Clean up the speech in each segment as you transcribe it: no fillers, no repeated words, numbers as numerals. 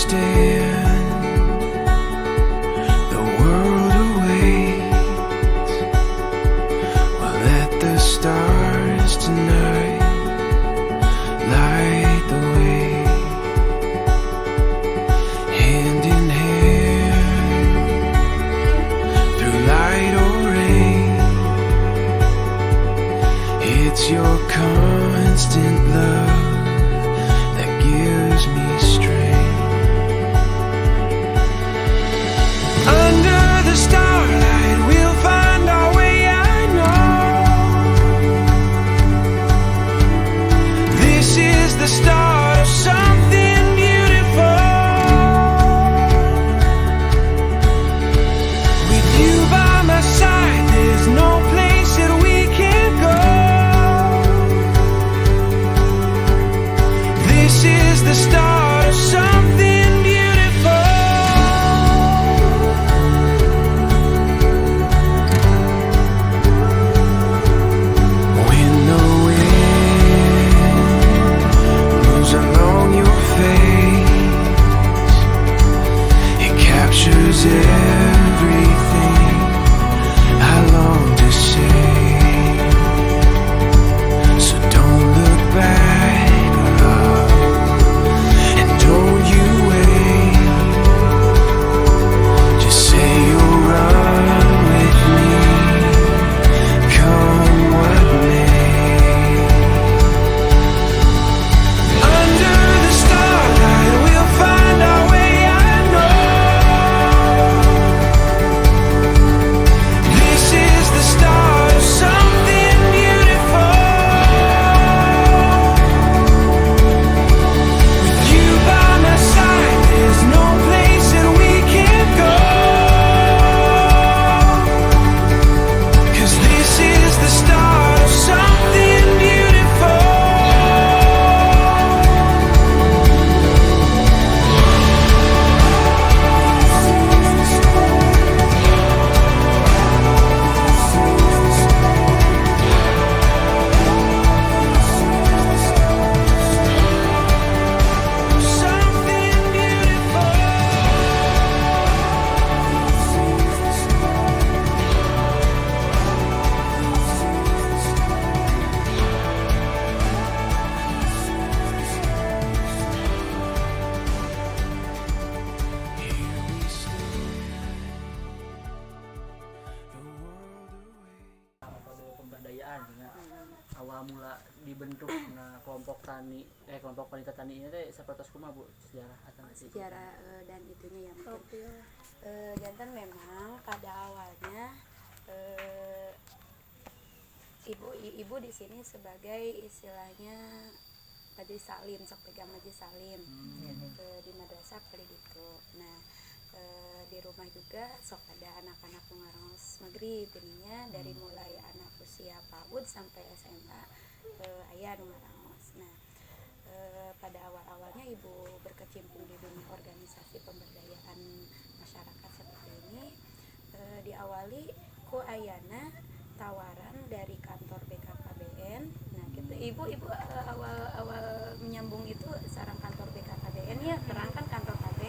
stand, the world awaits. We'll let the stars tonight light the way. Hand in hand, through light or rain, it's your constant love that gives me strength. Under the starlight we'll find our way, I know. This is the start of something beautiful. With you by my side, there's no place that we can't go. This is the start of something beautiful. When the wind moves along your face, it captures everything I long to say. So don't look back, love, and don't you wait. Just say you'll run with me, come what may. Under the starlight we'll find our way, I know. This is the start of something beautiful. With you by my side, there's no place that we can't go. 'Cause this is the start of something beautiful. Something beautiful. Here we stand, the world awaits. Pada pemberdayaan ya. Awal mula dibentuk kelompok wanita tani ini teh sapertos kumaha Bu sejarah atau sejarah dan itunya yang mungkin jantan memang pada awalnya ibu di sini sebagai istilahnya majelis salim, sok pegang majelis salim di madrasah kali gitu. Nah di rumah juga sok ada anak-anak ngaros magrib ininya dari mulai anak usia PAUD sampai SMA ayah ngaros. Nah pada awal-awalnya ibu berkecimpung di dunia organisasi pemberdayaan masyarakat seperti ini diawali ku ayana tawaran dari kantor BKKBN. Nah gitu ibu awal menyambung itu sarang kantor BKKBN ya terangkan kantor KB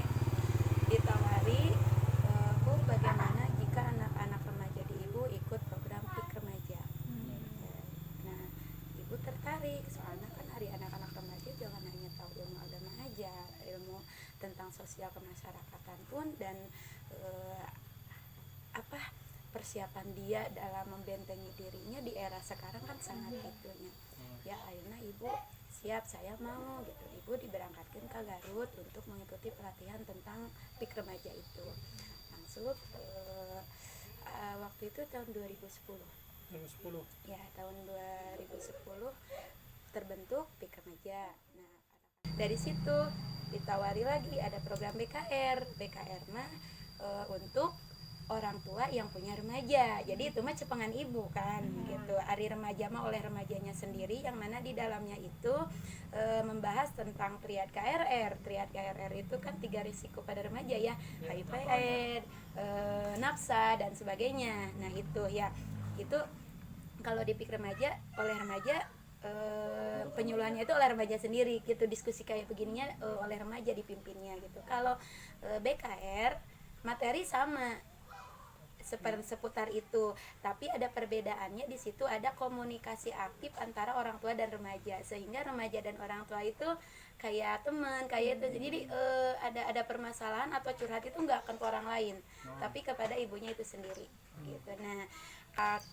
ditawari bagaimana jika anak-anak remaja di ibu ikut program PIK remaja. Nah ibu tertarik soalnya kan hari anak-anak remaja jangan hanya tahu ilmu agama aja, ilmu tentang sosial kemasyarakatan pun dan persiapan dia dalam membentengi dirinya di era sekarang kan sangat itunya. Ya akhirnya ibu siap, saya mau gitu. Ibu diberangkatkan ke Garut untuk mengikuti pelatihan tentang PIK remaja itu. Langsung waktu itu tahun 2010. Ya tahun 2010 terbentuk PIK remaja. Nah dari situ ditawari lagi ada program BKR mah untuk orang tua yang punya remaja. Jadi itu mah cepengan ibu kan gitu. Ari remaja mah oleh remajanya sendiri yang mana di dalamnya itu membahas tentang triad KRR. Triad KRR itu kan 3 risiko pada remaja ya, HIV, nafsa dan sebagainya. Nah itu ya, itu kalau di PIK remaja oleh remaja penyuluhannya itu oleh remaja sendiri gitu, diskusi kayak begininya oleh remaja dipimpinnya gitu. Kalau BKR materi sama seputar itu, tapi ada perbedaannya di situ, ada komunikasi aktif antara orang tua dan remaja, sehingga remaja dan orang tua itu kayak teman kayak itu. Jadi ada permasalahan atau curhat itu nggak akan ke orang lain, tapi kepada ibunya itu sendiri gitu. Nah,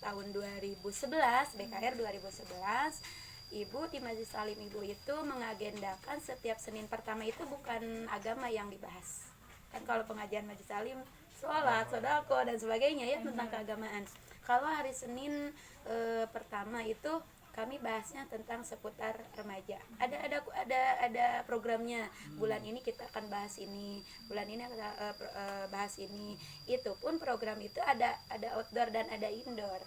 tahun 2011 BKR 2011 ibu di Majelis Salim ibu itu mengagendakan setiap Senin pertama itu bukan agama yang dibahas. Kan kalau pengajian Majelis Salim sholat, sodako dan sebagainya ya tentang keagamaan. Kalau hari Senin pertama itu kami bahasnya tentang seputar remaja. Ada programnya. Bulan ini kita akan bahas ini, bulan ini kita bahas ini. Itu pun program itu ada outdoor dan ada indoor.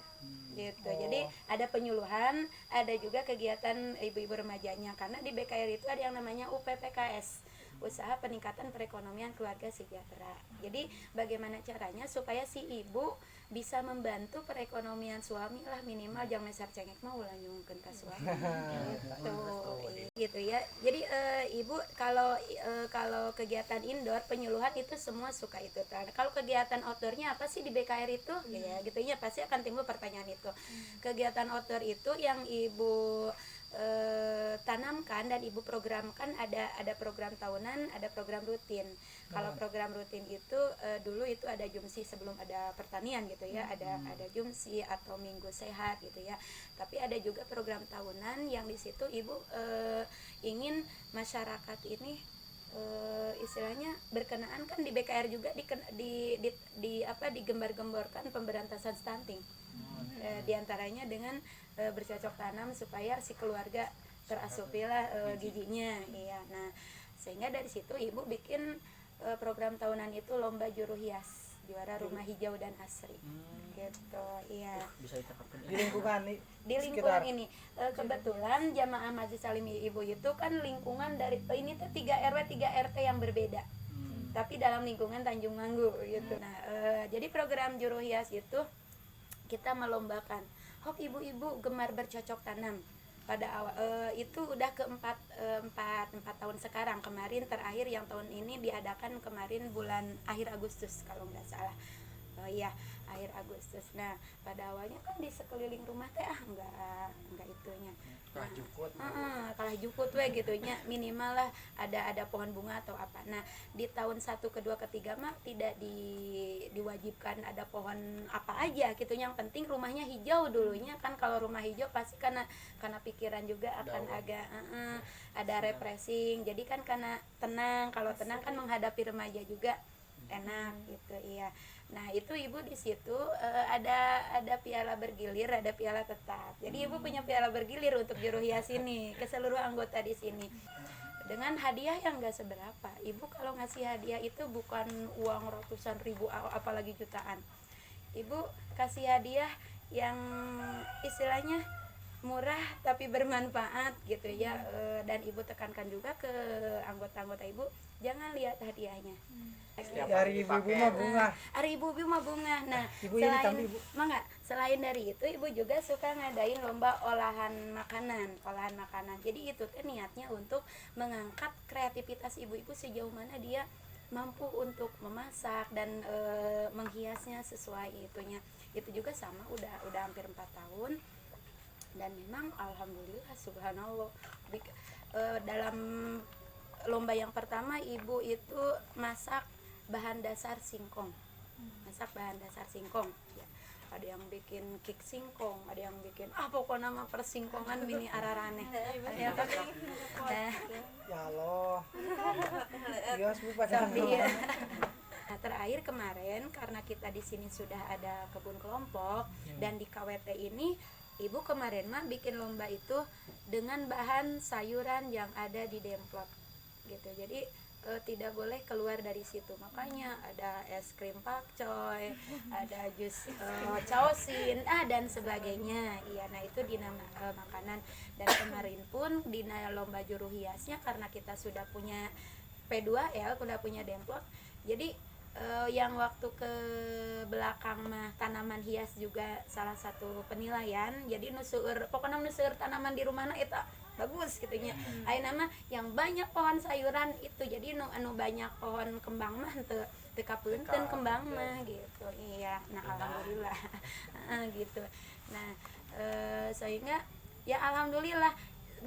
Gitu. Jadi ada penyuluhan, ada juga kegiatan ibu-ibu remajanya, karena di BKR itu ada yang namanya UPPKS, Usaha Peningkatan Perekonomian Keluarga Sejahtera. Jadi bagaimana caranya supaya si ibu bisa membantu perekonomian suami lah, minimal jangan mesar cengek mau ulah nyungkeun ka suami gitu ya. Jadi ibu kalau kegiatan indoor penyuluhan itu semua suka itu. Kalau kegiatan outdoornya apa sih di BKR itu ya gitu ya, pasti akan timbul pertanyaan itu. Kegiatan outdoor itu yang ibu tanamkan dan ibu programkan, ada program tahunan, ada program rutin. Kalau program rutin itu dulu itu ada Jumsi sebelum ada pertanian gitu ya, ada Jumsi atau Minggu Sehat gitu ya. Tapi ada juga program tahunan yang di situ ibu ingin masyarakat ini istilahnya berkenaan, kan di BKR juga digembar-gemborkan pemberantasan stunting. Diantaranya dengan bercocok tanam supaya si keluarga terasupilah giginya, iya. Nah, sehingga dari situ ibu bikin program tahunan itu lomba juru hias, juara rumah hijau dan asri, gitu, iya. Bisa diterapkan Di lingkungan nih. Di lingkungan ini kebetulan jamaah Majelis Salim ibu itu kan lingkungan dari ini tuh 3 RW 3 RT yang berbeda. Tapi dalam lingkungan Tanjung Manggu gitu. Nah, jadi program juru hias itu kita melombakan hop ibu-ibu gemar bercocok tanam. Pada awal itu udah keempat tahun sekarang. Kemarin terakhir yang tahun ini diadakan kemarin bulan akhir Agustus kalau nggak salah. Iya, akhir Agustus. Nah, pada awalnya kan di sekeliling rumah teh enggak itunya. Kalah jukut. Kalah jukut we gitunya, minimal lah ada pohon bunga atau apa. Nah, di tahun 1, kedua, ketiga mah tidak diwajibkan ada pohon apa aja gitu. Yang penting rumahnya hijau dulunya kan. Kalau rumah hijau pasti karena pikiran juga akan agak ada refreshing. Jadi kan karena tenang, kalau tenang kan menghadapi remaja juga enak gitu, iya. Nah, itu ibu di situ ada piala bergilir, ada piala tetap. Jadi ibu punya piala bergilir untuk juru hias ini ke seluruh anggota di sini. Dengan hadiah yang enggak seberapa. Ibu kalau ngasih hadiah itu bukan uang ratusan ribu apalagi jutaan. Ibu kasih hadiah yang istilahnya murah tapi bermanfaat gitu ya. Dan ibu tekankan juga ke anggota-anggota ibu, jangan lihat hadiahnya. Hari ibu-ibu mah bunga. Hari ibu-ibu mah bunga. Nah, Ibu ini tamu ibu. selain dari itu ibu juga suka ngadain lomba olahan makanan. Jadi itu teh niatnya untuk mengangkat kreativitas ibu-ibu sejauh mana dia mampu untuk memasak dan menghiasnya sesuai itunya. Itu juga sama udah hampir 4 tahun. Dan memang alhamdulillah subhanallah dalam lomba yang pertama ibu itu masak bahan dasar singkong. Ya. Ada yang bikin kik singkong, ada yang bikin pokoknya nama persingkongan mini ararane. Ya Allah. Iya, Bu pacaran. Iya. Nah, terakhir kemarin karena kita di sini sudah ada kebun kelompok dan di KWT ini ibu kemarin mah bikin lomba itu dengan bahan sayuran yang ada di demplot gitu. Jadi tidak boleh keluar dari situ. Makanya ada es krim pakcoy, ada jus caosin, dan sebagainya. Iya, nah itu di makanan. Dan kemarin pun di lomba juru hiasnya karena kita sudah punya P2L, sudah punya demplot. Jadi yang waktu ke belakang mah tanaman hias juga salah satu penilaian. Jadi pokoknya nuseur tanaman di rumahna itu bagus gitu nya. Ayeuna mah yang banyak pohon sayuran itu, jadi anu banyak pohon kembang mah teu kapunten kembang mah gitu. Iya, nah alhamdulillah. Gitu. Nah, sehingga ya alhamdulillah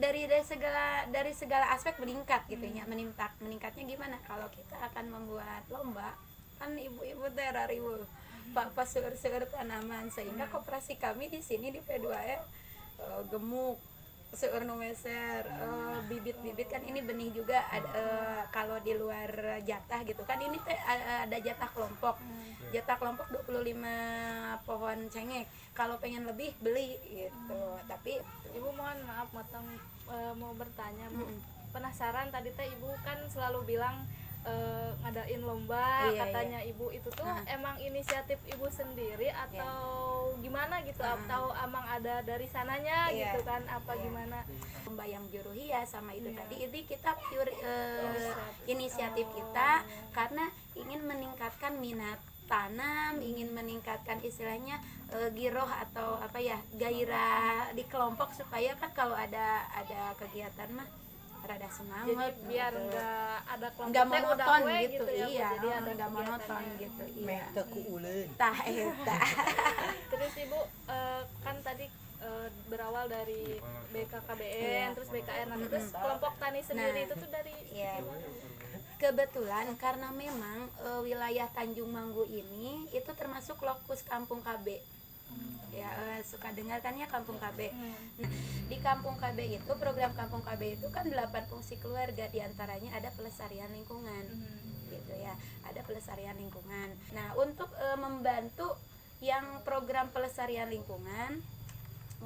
dari segala aspek meningkat gitu ya. Meningkatnya gimana kalau kita akan membuat lomba, kan ibu-ibu teh rariweuh pak seueur tanaman, sehingga koperasi kami di sini di P2R gemuk seueur nu meser, bibit-bibit kan ini benih juga kalau di luar jatah gitu kan, ini teh ada jatah kelompok. Jatah kelompok 25 pohon cengkeh. Kalau pengen lebih beli gitu. Tapi Ibu mohon maaf mau bertanya Bu. Penasaran tadi teh Ibu kan selalu bilang ngadain lomba, Iya, katanya Ibu itu tuh emang inisiatif Ibu sendiri atau gimana gitu, atau emang ada dari sananya Iya. gitu kan, apa gimana? lomba yang juru hias sama itu tadi, ini kita pure inisiatif kita karena ingin meningkatkan minat tanam, ingin meningkatkan istilahnya giroh atau apa ya, gairah di kelompok, supaya kan kalau ada kegiatan mah rada semangat. Jadi biar gitu. nggak ada kelompok Nggak teh udah monoton we gitu, ya, Bu. iya, Jadi ada nggak monoton kegiatannya. gitu, iya. Meh teu kuuleun. Tah eta. Terus Ibu kan tadi berawal dari BKKBN, terus BKR, nah terus kelompok tani sendiri itu tuh dari Iya. Kebetulan karena memang wilayah Tanjung Manggu ini itu termasuk lokus Kampung KB. Ya, suka dengar kan ya Kampung KB. Nah, di Kampung KB itu, program Kampung KB itu kan 8 fungsi keluarga, diantaranya ada pelestarian lingkungan. Gitu ya, ada pelestarian lingkungan. Nah, untuk membantu yang program pelestarian lingkungan,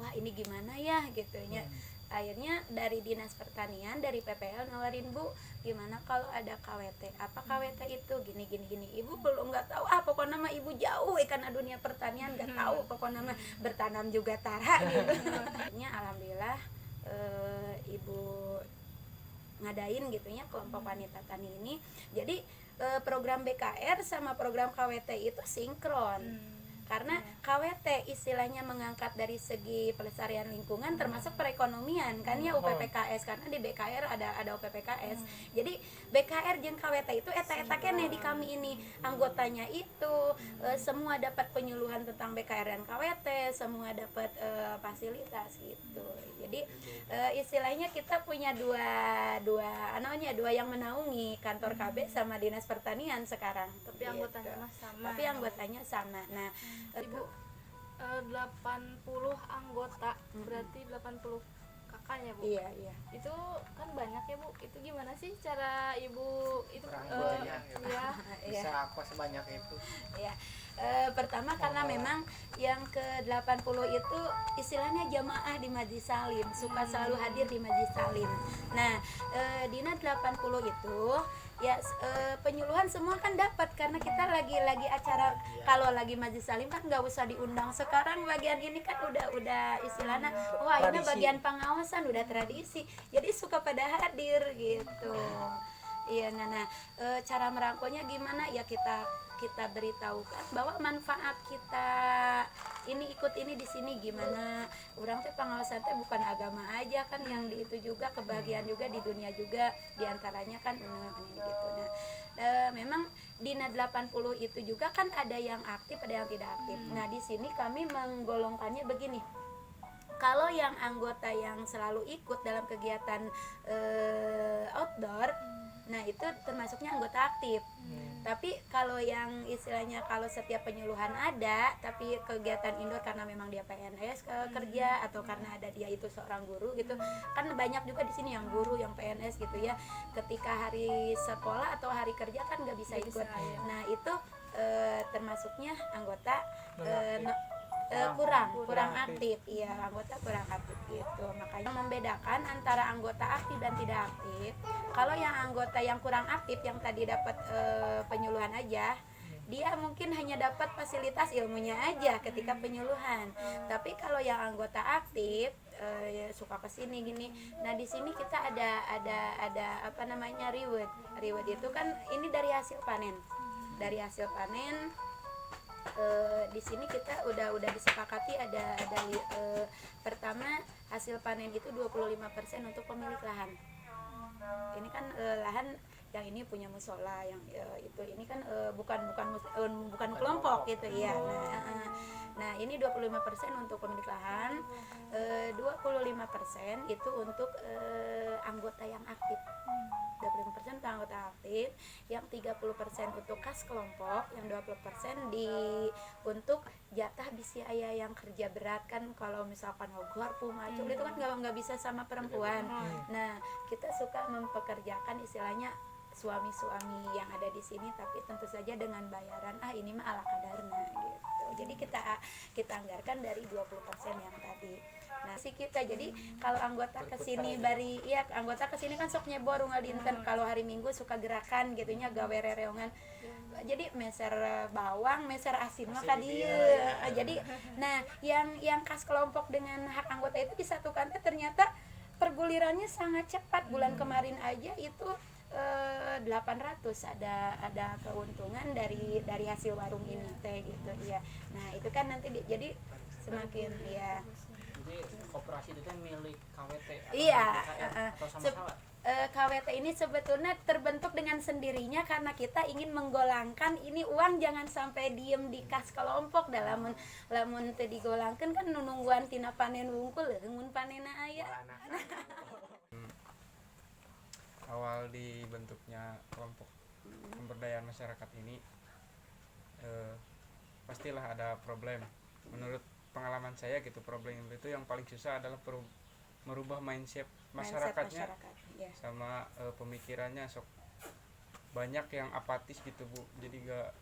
wah ini gimana ya gitu ya. Akhirnya dari Dinas Pertanian, dari PPL nawarin, Bu, gimana kalau ada KWT? Apa KWT itu? Gini. Ibu belum nggak tahu. Pokoknya mah ibu jauh karena dunia pertanian nggak tahu. Pokoknya mah bertanam juga tara gitu. Akhirnya alhamdulillah ibu ngadain gitu ya kelompok wanita tani ini. Jadi program BKR sama program KWT itu sinkron. Karena KWT istilahnya mengangkat dari segi pelestarian lingkungan termasuk perekonomian kan ya, UPPKS, karena di BKR ada UPPKS. Jadi BKR jeung KWT itu eta keneh di kami ini anggotanya itu semua dapat penyuluhan tentang BKR dan KWT, semua dapat fasilitas gitu. Jadi istilahnya kita punya dua yang menaungi kantor KB sama Dinas Pertanian sekarang. tapi anggotanya mah sama. Tapi anggotanya sama. Nah, Ibu 80 anggota, berarti 80 kakaknya Bu. iya. Itu kan banyak ya Bu. Itu gimana sih cara Ibu itu Kurang banyak. ya Bisa apa sebanyak itu? Ya, pertama karena memang yang ke-80 itu istilahnya jamaah di Majlis Salim, suka selalu hadir di Majlis Salim. Nah, Dina 80 itu ya penyuluhan semua kan dapat, karena kita lagi acara, kalau lagi Majlis Salim kan nggak usah diundang. Sekarang bagian ini kan udah istilahnya, wah ini Tradisi. bagian pengawasan, udah tradisi. Jadi suka pada hadir gitu. Iya, nah, cara merangkulnya gimana ya, kita beritahukan bahwa manfaat kita ini ikut ini di sini gimana. Orang teh pengawasan teh bukan agama aja kan, yang di itu juga kebahagiaan juga di dunia juga, diantaranya kan ini gitu. Nah, memang Dina 80 itu juga kan ada yang aktif, ada yang tidak aktif. Nah, di sini kami menggolongkannya begini. Kalau yang anggota yang selalu ikut dalam kegiatan outdoor, nah itu termasuknya anggota aktif. Tapi kalau yang istilahnya kalau setiap penyuluhan ada, tapi kegiatan indoor karena memang dia PNS kerja, atau karena ada dia itu seorang guru gitu, kan banyak juga di sini yang guru, yang PNS gitu ya. Ketika hari sekolah atau hari kerja kan nggak bisa ikut. Nah itu termasuknya anggota kurang aktif. Iya, anggota kurang aktif gitu. Makanya membedakan antara anggota aktif dan tidak aktif. Kalau yang anggota yang kurang aktif, yang tadi dapat penyuluhan aja, dia mungkin hanya dapat fasilitas ilmunya aja ketika penyuluhan. Tapi kalau yang anggota aktif ya suka kesini gini. Nah di sini kita ada apa namanya reward itu kan ini dari hasil panen. dari hasil panen di sini kita udah disepakati ada pertama hasil panen itu 25% untuk pemilik lahan. Ini kan lahan yang ini punya musola, yang itu ini kan bukan kelompok gitu ya. Nah ini 25% untuk pemilik lahan, 25% itu untuk anggota yang aktif. 25% untuk anggota aktif, yang 30% untuk kas kelompok, yang 20% untuk jatah bisi ayah yang kerja berat. Kan kalau misalkan garpu macam itu kan nggak bisa sama perempuan. Nah kita suka mempekerjakan istilahnya suami-suami yang ada di sini, tapi tentu saja dengan bayaran ini mah ala kadarna gitu. Jadi kita anggarkan dari 20% yang tadi. Nah si kita jadi kalau anggota kesini anggota kesini kan sok nyebor unggal dinten, kalau hari Minggu suka gerakan gitunya gawe rereongan. Jadi meser bawang, meser asin mah ka dieu. Jadi nah yang kas kelompok dengan hak anggota itu disatukan ternyata pergulirannya sangat cepat. Bulan kemarin aja itu 800 ada keuntungan dari hasil warung ini teh gitu ya. Nah itu kan nanti jadi semakin ya. Jadi koperasi itu kan milik KWT Iya, atau sama-sama. KWT ini sebetulnya terbentuk dengan sendirinya karena kita ingin menggolangkan ini uang jangan sampai diem di kas kelompok. Dalam lamun teu digolangkeun kan nungguan tina panen wungkul mun panenna aya. Awal dibentuknya kelompok pemberdayaan masyarakat ini pastilah ada problem. Menurut pengalaman saya gitu, problem itu yang paling susah adalah merubah mindset masyarakatnya Ya. sama pemikirannya. Sok banyak yang apatis gitu Bu, jadi gak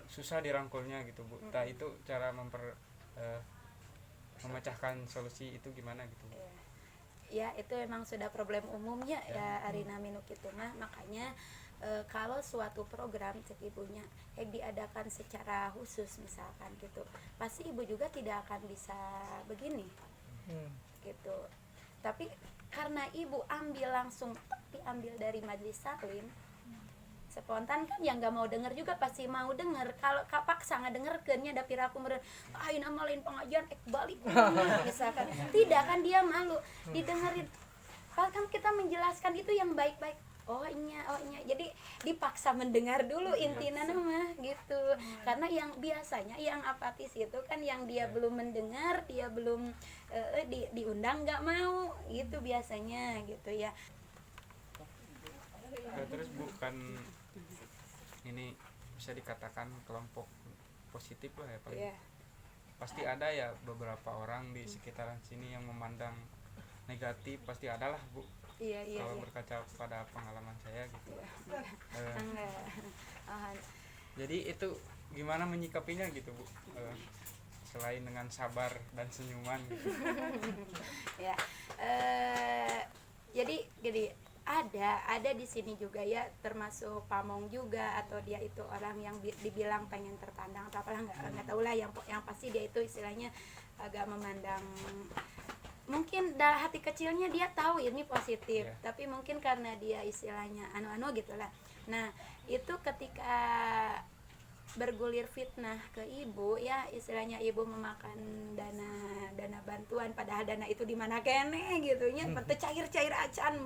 susah dirangkulnya gitu Bu. Nah itu cara memecahkan solusi itu gimana gitu Bu? Ya itu memang sudah problem umumnya ya Arina Minuk itu mah. Makanya kalau suatu program cek ibunya diadakan secara khusus misalkan gitu, pasti ibu juga tidak akan bisa begini gitu. Tapi karena ibu ambil langsung diambil dari majelis taklim spontan kan yang nggak mau denger juga pasti mau denger. Kalau kapaksa nggak dengerkeunnya da piraku meureun ayeuna mah lain pengajian balik misalkan tidak kan dia malu didengerin. Kalau kan kita menjelaskan itu yang baik-baik, oh iya jadi dipaksa mendengar dulu intinya mah gitu. Karena yang biasanya yang apatis itu kan yang dia belum mendengar, dia belum diundang nggak mau gitu biasanya gitu ya. Terus bukan ini bisa dikatakan kelompok positif lah ya paling. Pasti ada ya beberapa orang di sekitaran sini yang memandang negatif, pasti ada lah Bu. Kalau berkaca pada pengalaman saya gitu. Jadi itu gimana menyikapinya gitu Bu? Selain dengan sabar dan senyuman gitu. Jadi ada di sini juga ya, termasuk pamong juga, atau dia itu orang yang dibilang pengen terpandang atau apalah nggak tahu lah, yang pasti dia itu istilahnya agak memandang, mungkin dalam hati kecilnya dia tahu ini positif, tapi mungkin karena dia istilahnya anu gitulah. Nah itu ketika bergulir fitnah ke ibu ya, istilahnya ibu memakan dana bantuan, padahal dana itu di mana kene gitunya, cair acan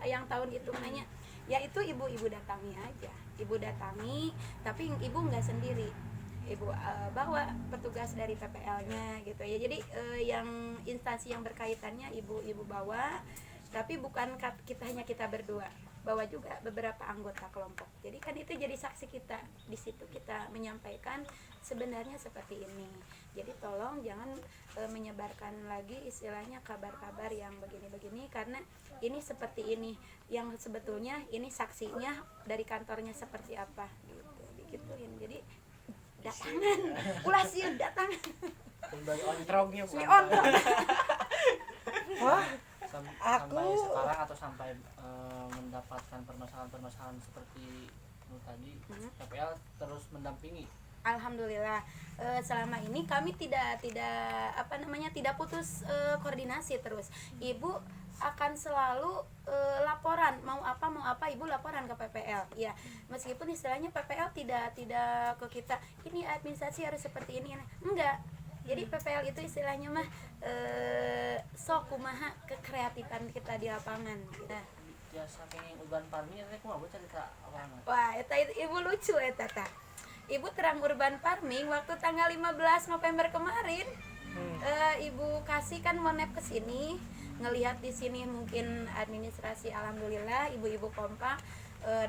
yang tahun itu nanya ya, itu ibu datangi aja, ibu datangi, tapi ibu nggak sendiri, ibu bawa petugas dari PPL-nya gitu ya. Jadi yang instansi yang berkaitannya ibu bawa, tapi bukan hanya kita berdua, bawa juga beberapa anggota kelompok. Jadi kan itu jadi saksi kita di situ, kita menyampaikan sebenarnya seperti ini. Jadi tolong jangan menyebarkan lagi istilahnya kabar-kabar yang begini-begini, karena ini seperti ini, yang sebetulnya ini saksinya dari kantornya seperti apa gitu, digituin. Jadi datangan ulah sih datangan Kembali ontrognya bukan. Sampai sekarang atau sampai mendapatkan permasalahan seperti itu tadi, PPL terus mendampingi. Alhamdulillah selama ini kami tidak putus koordinasi terus. Ibu akan selalu laporan mau apa ibu laporan ke PPL ya, meskipun istilahnya PPL tidak ke kita ini administrasi harus seperti ini, enggak. Jadi PPL itu istilahnya mah sok kumaha kekreatifan kita di lapangan gitu. Ya saking urban farming teh kumaha Bu cerita awalna. Wah, eta ibu lucu eta tah. Ibu terang urban farming waktu tanggal 15 November kemarin. Ibu kasih kan monep ke sini, ngelihat di sini mungkin administrasi alhamdulillah ibu-ibu kompak,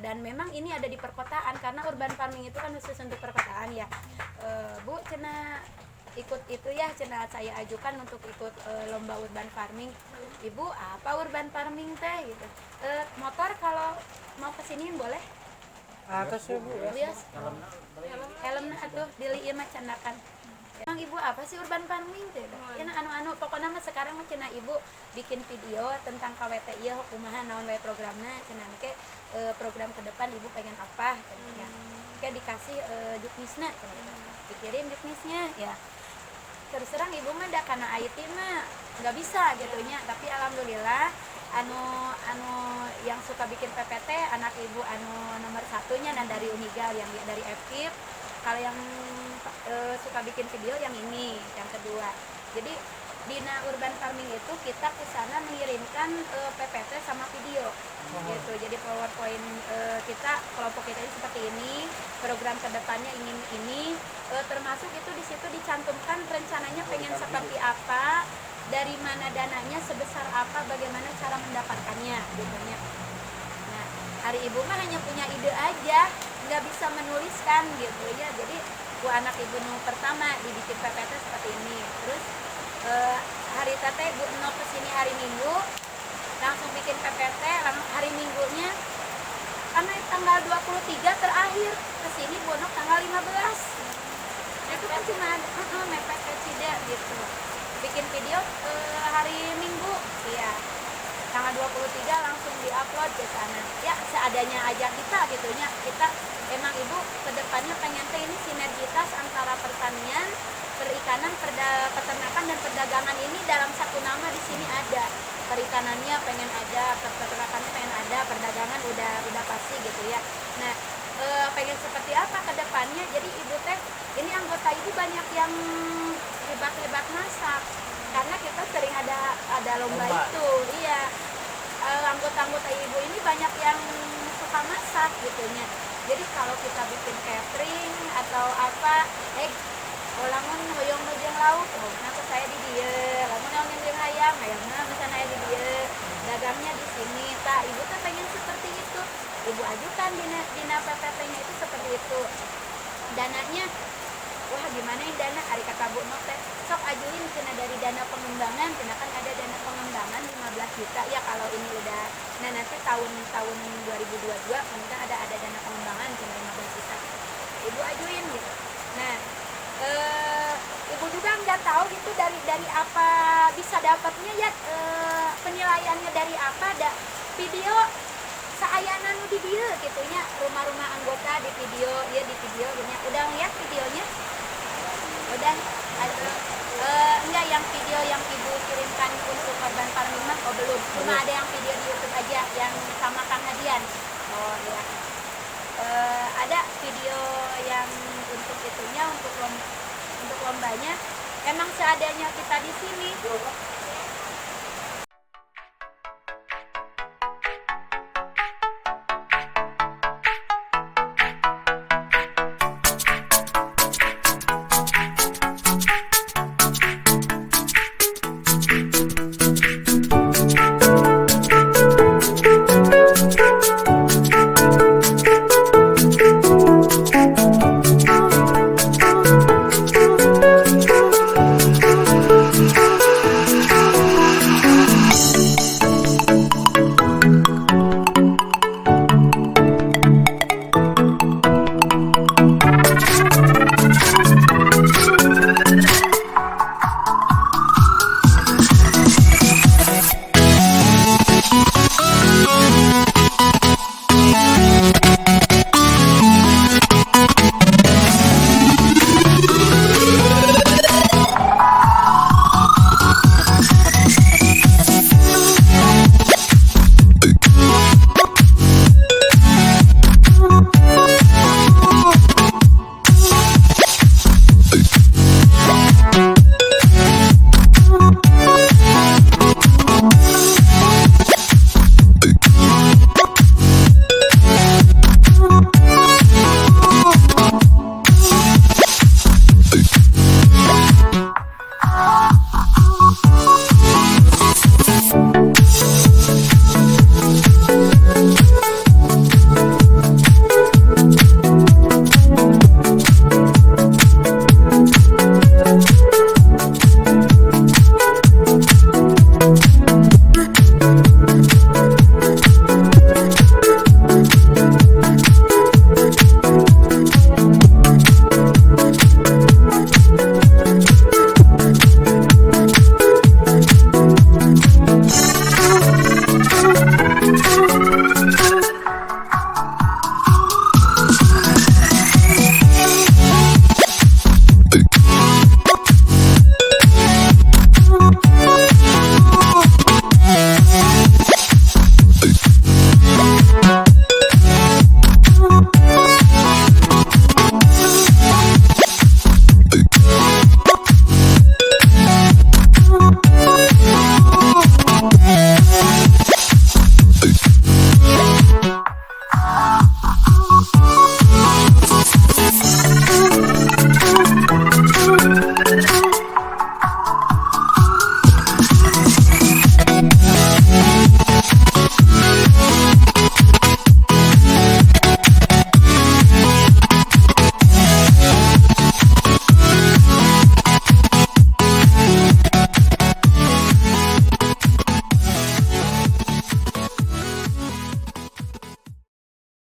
dan memang ini ada di perkotaan karena urban farming itu kan khusus untuk perkotaan ya. Bu cenah ikut itu ya, cenah saya ajukan untuk ikut lomba urban farming. Ibu apa urban farming teh gitu. Motor kalau mau kesiniin boleh? Atas ya Bu ya. Lias. Helmna atuh dili ieu mah candakan. Emang ibu apa sih urban farming teh? Ya anu pokoknya mah sekarang mah cenah ibu bikin video tentang KWT ieu kumaha naon wae programna, cenah ke program ke depan ibu pengen apa cenah. Kayak dikasih juknisna cenah. Dikirim juknisnya ya. Terus terang ibu mah da kana IT mah nggak bisa gitunya, tapi alhamdulillah anu yang suka bikin PPT anak ibu anu nomor satunya dan dari Unigal yang dari FKIP. Kalau yang suka bikin video yang ini yang kedua. Jadi Dina Urban Farming itu kita ke sana mengirimkan PPT sama video gitu. Jadi PowerPoint kita kelompok kita ini seperti ini, program kedepannya ingin ini, termasuk itu di situ dicantumkan rencananya pengen seperti apa, dari mana dananya, sebesar apa, bagaimana cara mendapatkannya gitu ya. Nah, hari ibu mah hanya punya ide aja, nggak bisa menuliskan gitu ya. Jadi bu anak ibu pertama dibikin PPT seperti ini, terus hari tete Bu Eno kesini hari Minggu langsung bikin PPT, hari Minggunya karena tanggal 23 terakhir kesini Bu Eno tanggal 15 itu kan cuma mepet ke Cida gitu, bikin video hari Minggu ya tanggal 23 langsung diupload ke sana ya, seadanya aja kita gitunya. Kita emang ibu kedepannya pengen teh ini sinergitas antara pertanian, perikanan, peternakan dan perdagangan ini dalam satu nama di sini ada. Perikanannya pengen ada, peternakannya pengen ada, perdagangan udah pasti gitu ya. Nah, pengen seperti apa ke depannya? Jadi ibu teh ini anggota ibu banyak yang hebat masak karena kita sering ada lomba itu. Iya. Anggota-anggota ibu ini banyak yang suka masak gitunya. Jadi kalau kita bikin catering atau apa, lamun hoyong jeung lauk, nah saya di dieu. Lamun hoyong jeung hayamna misalnya di dieu. Dagangnya di sini. Tah, ibu tuh pengen seperti itu. Ibu ajukan dina PPT-nya itu seperti itu. Dananya, wah gimana ini dana? Ari kata Bu Nok teh, sok ajuin cenah dari dana pengembangan, cenah kan ada dana pengembangan 15 juta ya kalau ini udah. Nah nanti tahun 2022 kemudian ada dana pengembangan cenah 15 juta. Ibu ajuin gitu. Nah, ibu juga nggak tahu gitu dari apa bisa dapatnya ya, penilaiannya dari apa, ada video saayana nu di dieu gitunya, rumah-rumah anggota di video ya, di video nya udah ngeliat videonya udah enggak, yang video yang ibu kirimkan untuk urban farming mah belum, cuma ada yang video di YouTube aja yang sama Kang Hadian. Oh ya, ada video yang untuk itunya, untuk lombanya emang seadanya kita di sini